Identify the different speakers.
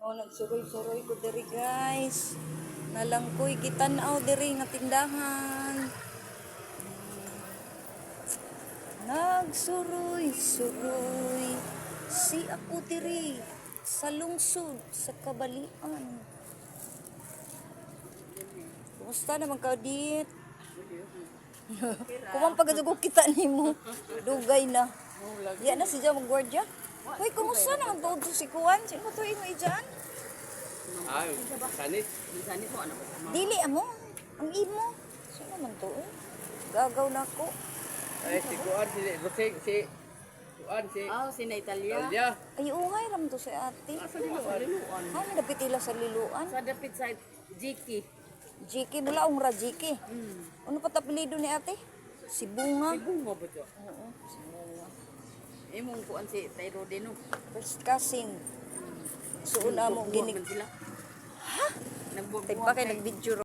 Speaker 1: O nagsuroy-suroy ko diri guys. Nalangkoy kitanaw diri nga tindahan. Nagsuroy-suroy si ako diri sa lungsod sa Kabalian. Kumusta naman ka dit? Kumang pagkadugo kita nimo. Dugay na. Yan na si Jam Guardia. Hoy, kumusta naman todo si Kuan? Sino to imo ijan?
Speaker 2: Ay, sanit.
Speaker 3: Sanit mo ano?
Speaker 1: Dili amo. Ang imo. Sino man to eh? Gagaw na ko.
Speaker 2: Ay, si Kuan, si Roseng, si Kuan, si
Speaker 3: Oh, si na Italia.
Speaker 2: Talia.
Speaker 1: Ay, ungay ram to si ate.
Speaker 3: Sa liluan.
Speaker 1: Ha, may dapit ila sa liluan.
Speaker 3: Sa dapit sa Jiki.
Speaker 1: Jiki, mula ong ra Jiki. Ano pa tapilido ni ate? Si Bunga.
Speaker 3: Si Bungo ba ito?
Speaker 1: Oo, si Bunga.
Speaker 3: Imong kuan si Tayro Dino.
Speaker 1: First cousin. Suon amo ginig.
Speaker 3: Sila.
Speaker 1: Ha?
Speaker 3: Nagbubuhat.
Speaker 1: Tagpa kay nag-video